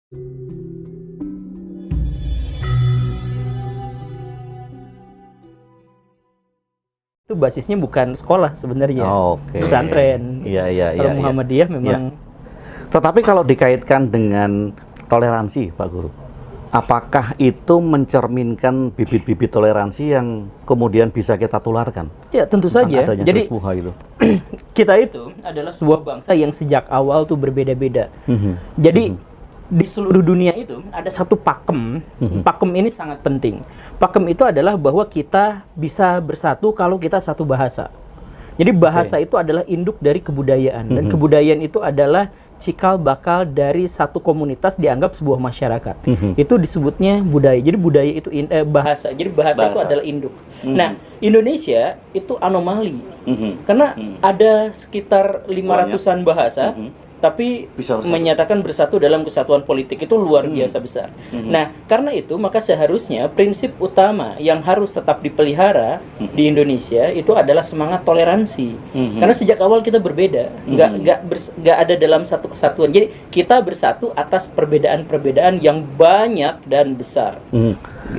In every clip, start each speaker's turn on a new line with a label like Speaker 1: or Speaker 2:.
Speaker 1: Itu basisnya bukan sekolah sebenarnya, pesantren. Kalau Muhammadiyah memang.
Speaker 2: Tetapi kalau dikaitkan dengan toleransi, Pak Guru, apakah itu mencerminkan bibit-bibit toleransi yang kemudian bisa kita tularkan?
Speaker 1: Ya, tentu saja. Jadi
Speaker 2: itu.
Speaker 1: Kita itu adalah sebuah bangsa yang sejak awal tuh berbeda-beda. Jadi di seluruh dunia itu ada satu pakem. Pakem ini sangat penting. Pakem itu adalah bahwa kita bisa bersatu kalau kita satu bahasa. Jadi bahasa itu adalah induk dari kebudayaan, dan kebudayaan itu adalah cikal bakal dari satu komunitas dianggap sebuah masyarakat. Itu disebutnya budaya. Jadi budaya itu bahasa. Jadi bahasa itu adalah induk. Nah, Indonesia itu anomali. Karena ada sekitar 500-an bahasa, tapi menyatakan bersatu dalam kesatuan politik itu luar biasa besar. Nah, karena itu maka seharusnya prinsip utama yang harus tetap dipelihara di Indonesia itu adalah semangat toleransi. Karena sejak awal kita berbeda, nggak ada dalam satu kesatuan. Jadi kita bersatu atas perbedaan-perbedaan yang banyak dan besar.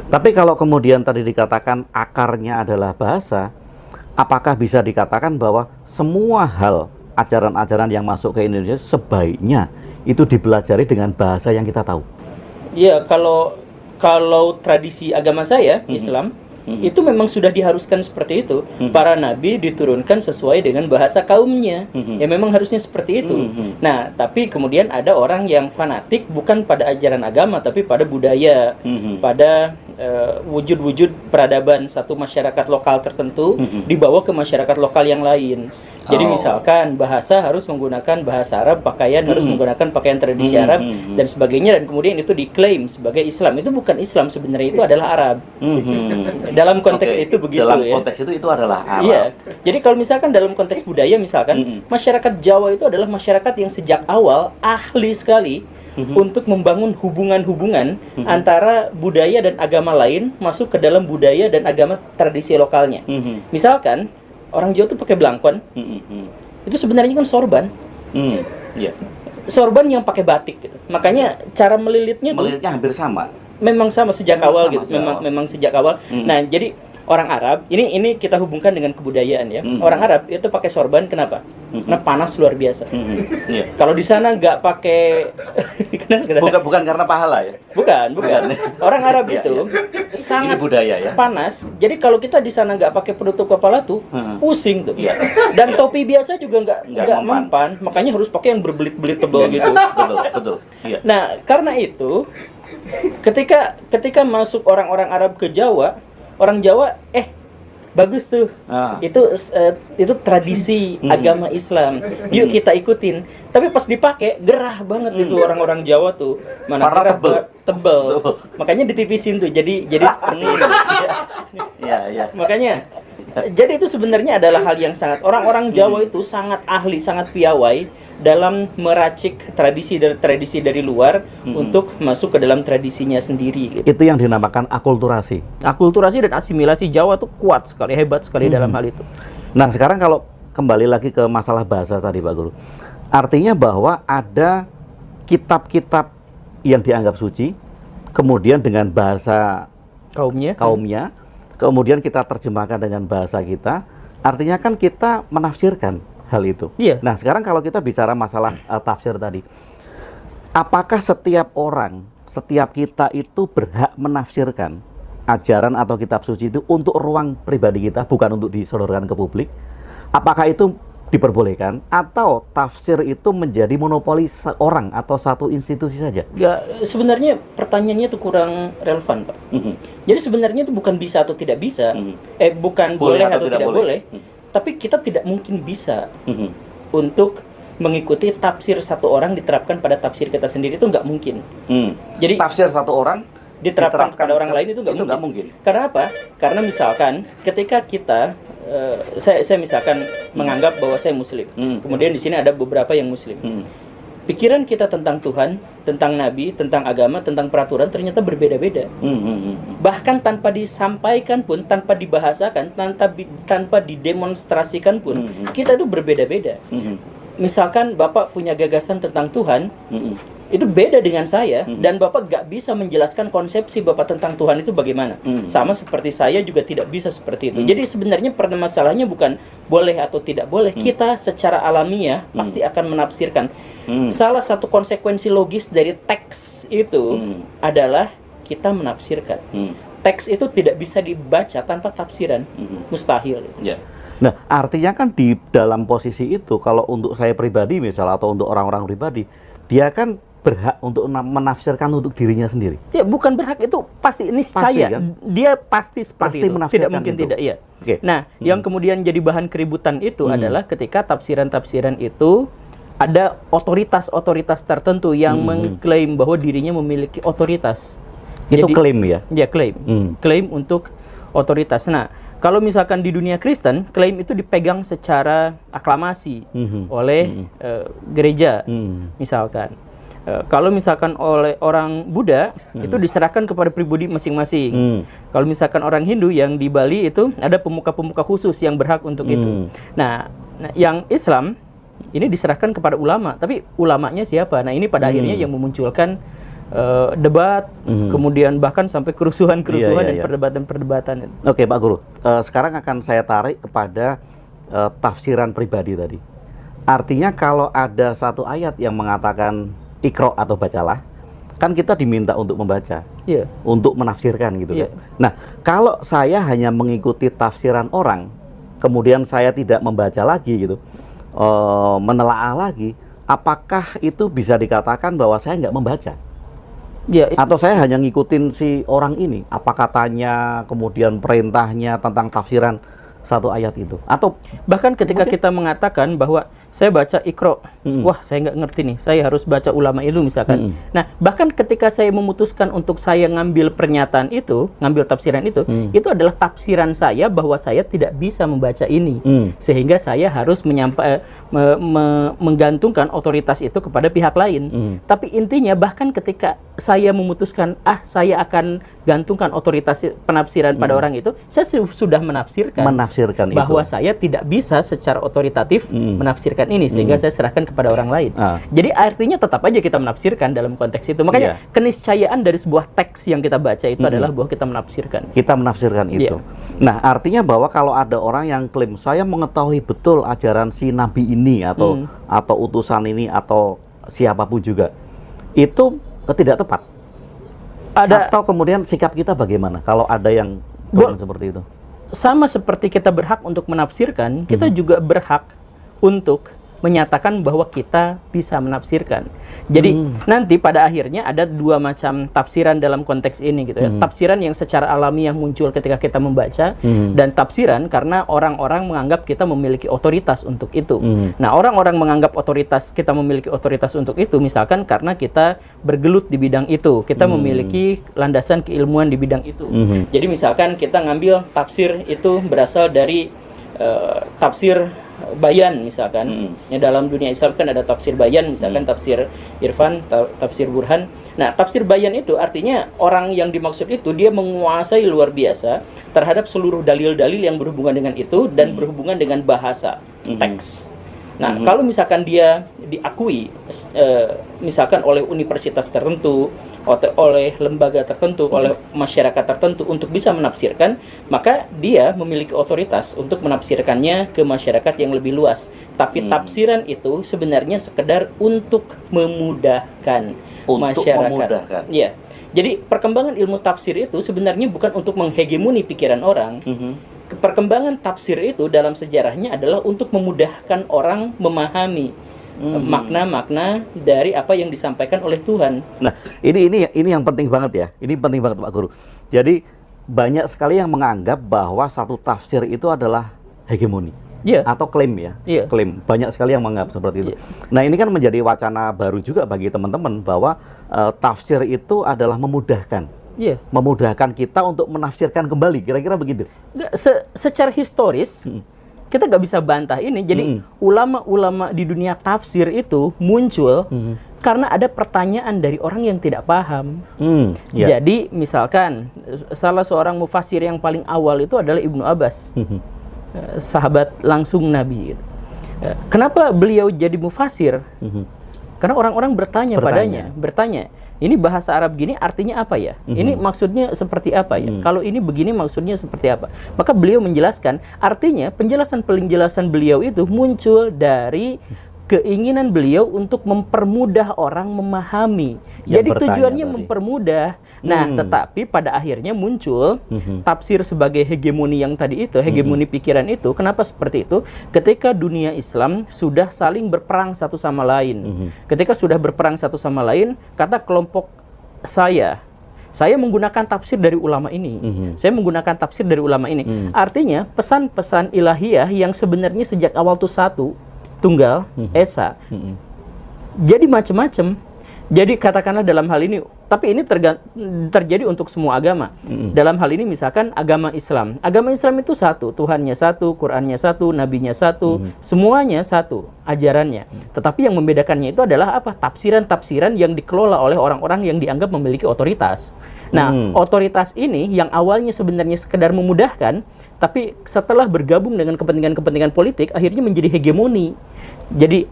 Speaker 2: Tapi kalau kemudian tadi dikatakan akarnya adalah bahasa, apakah bisa dikatakan bahwa semua hal ajaran-ajaran yang masuk ke Indonesia sebaiknya itu dipelajari dengan bahasa yang kita tahu?
Speaker 1: Ya, kalau tradisi agama saya, Islam, itu memang sudah diharuskan seperti itu. Para nabi diturunkan sesuai dengan bahasa kaumnya. Ya memang harusnya seperti itu. Nah, tapi kemudian ada orang yang fanatik bukan pada ajaran agama, tapi pada budaya, pada wujud-wujud peradaban satu masyarakat lokal tertentu dibawa ke masyarakat lokal yang lain. Jadi misalkan bahasa harus menggunakan bahasa Arab, pakaian harus menggunakan pakaian tradisi Arab dan sebagainya, dan kemudian itu diklaim sebagai Islam. Itu bukan Islam sebenarnya, itu adalah Arab. Dalam konteks itu begitu.
Speaker 2: Dalam konteks itu adalah Arab.
Speaker 1: Iya. Jadi kalau misalkan dalam konteks budaya misalkan masyarakat Jawa itu adalah masyarakat yang sejak awal ahli sekali untuk membangun hubungan-hubungan antara budaya dan agama lain masuk ke dalam budaya dan agama tradisi lokalnya. Misalkan orang Jawa tuh pakai blangkon, itu sebenarnya kan sorban. Sorban yang pakai batik gitu. Makanya cara melilitnya
Speaker 2: hampir sama.
Speaker 1: Memang sama sejak awal gitu. Memang sejak awal. Nah, jadi orang Arab, ini kita hubungkan dengan kebudayaan ya. Orang Arab itu pakai sorban, kenapa? Karena panas luar biasa. Kalau di sana nggak pakai
Speaker 2: bukan karena pahala ya?
Speaker 1: Bukan. Orang Arab itu sangat
Speaker 2: budaya ya.
Speaker 1: Panas. Jadi kalau kita di sana nggak pakai penutup kepala tuh pusing tuh. Dan topi biasa juga nggak mempan. Makanya harus pakai yang berbelit-belit tebal gitu.
Speaker 2: Betul.
Speaker 1: Nah, karena itu ketika masuk orang-orang Arab ke Jawa, orang Jawa bagus tuh. Itu tradisi agama Islam. Yuk kita ikutin. Tapi pas dipakai gerah banget itu orang-orang Jawa tuh. Mana gerah tebel. Makanya ditipisin tuh. Jadi seperti ini. Makanya jadi itu sebenarnya adalah hal yang sangat orang-orang Jawa itu sangat ahli, sangat piawai dalam meracik tradisi dari luar untuk masuk ke dalam tradisinya sendiri.
Speaker 2: Itu yang dinamakan akulturasi.
Speaker 1: Akulturasi dan asimilasi Jawa tuh kuat sekali, hebat sekali dalam hal itu.
Speaker 2: Nah, sekarang kalau kembali lagi ke masalah bahasa tadi, Pak Guru. Artinya bahwa ada kitab-kitab yang dianggap suci, kemudian dengan bahasa kaumnya, kemudian kita terjemahkan dengan bahasa kita, artinya kan kita menafsirkan hal itu. Nah, sekarang kalau kita bicara masalah tafsir tadi, apakah setiap kita itu berhak menafsirkan ajaran atau kitab suci itu untuk ruang pribadi kita, bukan untuk disodorkan ke publik? Apakah itu diperbolehkan, atau tafsir itu menjadi monopoli seorang atau satu institusi saja?
Speaker 1: Ya, sebenarnya pertanyaannya itu kurang relevan, Pak. Jadi sebenarnya itu bukan bisa atau tidak bisa, bukan boleh atau tidak boleh, tapi kita tidak mungkin bisa untuk mengikuti tafsir satu orang diterapkan pada tafsir kita sendiri, itu nggak mungkin. Jadi
Speaker 2: tafsir satu orang
Speaker 1: diterapkan pada orang lain itu nggak mungkin. Karena apa? Karena misalkan ketika kita saya misalkan menganggap bahwa saya Muslim, kemudian di sini ada beberapa yang Muslim. Pikiran kita tentang Tuhan, tentang Nabi, tentang agama, tentang peraturan ternyata berbeda-beda. Bahkan tanpa disampaikan pun, tanpa dibahasakan, tanpa didemonstrasikan pun, kita itu berbeda-beda. Misalkan Bapak punya gagasan tentang Tuhan, itu beda dengan saya, dan Bapak gak bisa menjelaskan konsepsi Bapak tentang Tuhan itu bagaimana. Sama seperti saya juga tidak bisa seperti itu. Jadi sebenarnya permasalahannya bukan boleh atau tidak boleh. Kita secara alamiah pasti akan menafsirkan. Salah satu konsekuensi logis dari teks itu adalah kita menafsirkan. Teks itu tidak bisa dibaca tanpa tafsiran. Mustahil.
Speaker 2: Nah, artinya kan di dalam posisi itu, kalau untuk saya pribadi misalnya, atau untuk orang-orang pribadi, dia kan berhak untuk menafsirkan untuk dirinya sendiri.
Speaker 1: Ya, bukan berhak, itu pasti niscaya.
Speaker 2: Kan?
Speaker 1: Dia pasti seperti itu. Tidak mungkin
Speaker 2: itu.
Speaker 1: tidak, iya. Nah, yang kemudian jadi bahan keributan itu adalah ketika tafsiran-tafsiran itu ada otoritas-otoritas tertentu yang mengklaim bahwa dirinya memiliki otoritas.
Speaker 2: Itu klaim ya?
Speaker 1: Ya, klaim. Klaim untuk otoritas. Nah, kalau misalkan di dunia Kristen, klaim itu dipegang secara aklamasi oleh gereja, misalkan. Kalau misalkan oleh orang Buddha, itu diserahkan kepada pribadi masing-masing. Kalau misalkan orang Hindu yang di Bali itu ada pemuka-pemuka khusus yang berhak untuk itu. Nah, yang Islam ini diserahkan kepada ulama, tapi ulamanya siapa? Nah, ini pada akhirnya yang memunculkan debat, kemudian bahkan sampai kerusuhan-kerusuhan dan perdebatan-perdebatan.
Speaker 2: Oke, Pak Guru. Sekarang akan saya tarik kepada tafsiran pribadi tadi. Artinya kalau ada satu ayat yang mengatakan Iqra atau bacalah, kan kita diminta untuk membaca, untuk menafsirkan gitu kan. Nah, kalau saya hanya mengikuti tafsiran orang, kemudian saya tidak membaca lagi gitu, menelaah lagi, apakah itu bisa dikatakan bahwa saya nggak membaca? Atau saya hanya ngikutin si orang ini, apa katanya, kemudian perintahnya tentang tafsiran satu ayat itu? Atau
Speaker 1: bahkan ketika kita mengatakan bahwa saya baca Iqra, wah saya nggak ngerti nih, saya harus baca ulama itu misalkan. Nah, bahkan ketika saya memutuskan untuk saya ngambil pernyataan itu, ngambil tafsiran itu adalah tafsiran saya bahwa saya tidak bisa membaca ini, sehingga saya harus menggantungkan otoritas itu kepada pihak lain. Tapi intinya bahkan ketika saya memutuskan, saya akan gantungkan otoritas penafsiran pada orang itu, saya sudah menafsirkan bahwa saya tidak bisa secara otoritatif menafsirkan ini, sehingga saya serahkan kepada orang lain. Jadi artinya tetap aja kita menafsirkan dalam konteks itu. Makanya keniscayaan dari sebuah teks yang kita baca itu adalah bahwa kita menafsirkan.
Speaker 2: Kita menafsirkan itu. Nah, artinya bahwa kalau ada orang yang klaim saya mengetahui betul ajaran si nabi ini atau utusan ini atau siapapun juga, itu tidak tepat. Atau kemudian sikap kita bagaimana kalau ada yang seperti itu?
Speaker 1: Sama seperti kita berhak untuk menafsirkan, kita juga berhak untuk menyatakan bahwa kita bisa menafsirkan. Jadi nanti pada akhirnya ada dua macam tafsiran dalam konteks ini gitu ya. Tafsiran yang secara alamiah muncul ketika kita membaca, dan tafsiran karena orang-orang menganggap kita memiliki otoritas untuk itu. Nah, orang-orang menganggap kita memiliki otoritas untuk itu misalkan karena kita bergelut di bidang itu, kita memiliki landasan keilmuan di bidang itu. Jadi misalkan kita ngambil tafsir itu berasal dari tafsir bayan misalkan. Ya, dalam dunia Islam kan ada tafsir bayan misalkan, tafsir irfan, tafsir burhan. Nah, tafsir bayan itu artinya orang yang dimaksud itu dia menguasai luar biasa terhadap seluruh dalil-dalil yang berhubungan dengan itu dan berhubungan dengan bahasa teks. Nah, kalau misalkan dia diakui misalkan oleh universitas tertentu, oleh lembaga tertentu, oleh masyarakat tertentu untuk bisa menafsirkan, maka dia memiliki otoritas untuk menafsirkannya ke masyarakat yang lebih luas. Tapi tafsiran itu sebenarnya sekedar untuk memudahkan masyarakat. Ya. Jadi perkembangan ilmu tafsir itu sebenarnya bukan untuk menghegemoni pikiran orang. Perkembangan tafsir itu dalam sejarahnya adalah untuk memudahkan orang memahami makna-makna dari apa yang disampaikan oleh Tuhan.
Speaker 2: Nah, ini yang penting banget ya. Ini penting banget, Pak Guru. Jadi banyak sekali yang menganggap bahwa satu tafsir itu adalah hegemoni atau klaim ya. Klaim. Banyak sekali yang menganggap seperti itu. Nah, ini kan menjadi wacana baru juga bagi teman-teman bahwa tafsir itu adalah memudahkan. Memudahkan kita untuk menafsirkan kembali, kira-kira begitu.
Speaker 1: Secara historis kita nggak bisa bantah ini. Jadi ulama-ulama di dunia tafsir itu muncul karena ada pertanyaan dari orang yang tidak paham. Jadi misalkan salah seorang mufassir yang paling awal itu adalah Ibnu Abbas, sahabat langsung Nabi. Kenapa beliau jadi mufassir? Karena orang-orang bertanya padanya, ini bahasa Arab gini artinya apa ya? Ini maksudnya seperti apa ya? Kalau ini begini maksudnya seperti apa? Maka beliau menjelaskan, artinya penjelasan beliau itu muncul dari keinginan beliau untuk mempermudah orang memahami. Jadi tujuannya mempermudah. Nah, tetapi pada akhirnya muncul tafsir sebagai hegemoni yang tadi itu, hegemoni pikiran itu. Kenapa seperti itu? Ketika dunia Islam sudah saling berperang satu sama lain. Ketika sudah berperang satu sama lain, kata kelompok saya menggunakan tafsir dari ulama ini. Saya menggunakan tafsir dari ulama ini. Artinya, pesan-pesan ilahiyah yang sebenarnya sejak awal itu satu, tunggal, esa. Jadi macam-macam. Jadi katakanlah dalam hal ini, tapi ini terjadi untuk semua agama. Dalam hal ini misalkan agama Islam. Agama Islam itu satu, Tuhannya satu, Qurannya satu, Nabinya satu, semuanya satu, ajarannya. Tetapi yang membedakannya itu adalah apa? Tafsiran-tafsiran yang dikelola oleh orang-orang yang dianggap memiliki otoritas. Nah, otoritas ini yang awalnya sebenarnya sekedar memudahkan, tapi setelah bergabung dengan kepentingan-kepentingan politik, akhirnya menjadi hegemoni. Jadi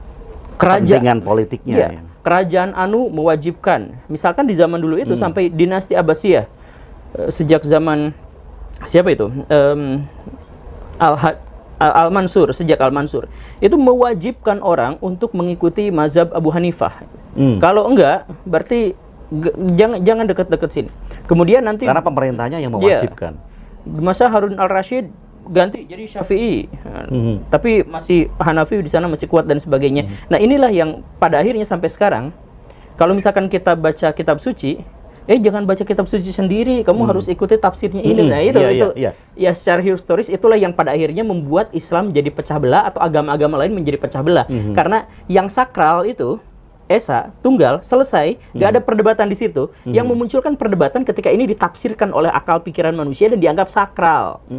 Speaker 1: kerajaan
Speaker 2: politiknya.
Speaker 1: Ya, kerajaan anu mewajibkan. Misalkan di zaman dulu itu sampai dinasti Abbasiyah, sejak zaman siapa itu? Al-Mansur, sejak Al-Mansur itu mewajibkan orang untuk mengikuti mazhab Abu Hanifah. Kalau enggak, berarti jangan dekat-dekat sini. Kemudian nanti
Speaker 2: karena pemerintahnya yang mewajibkan.
Speaker 1: Masa Harun al-Rashid ganti jadi Syafi'i, tapi masih Hanafi di sana masih kuat dan sebagainya. Nah, inilah yang pada akhirnya sampai sekarang, kalau misalkan kita baca kitab suci, jangan baca kitab suci sendiri, kamu harus ikuti tafsirnya ini. Nah, itu ya secara historis itulah yang pada akhirnya membuat Islam jadi pecah belah atau agama-agama lain menjadi pecah belah. Karena yang sakral itu esa, tunggal, selesai, nggak ada perdebatan di situ. Yang memunculkan perdebatan ketika ini ditafsirkan oleh akal pikiran manusia dan dianggap sakral.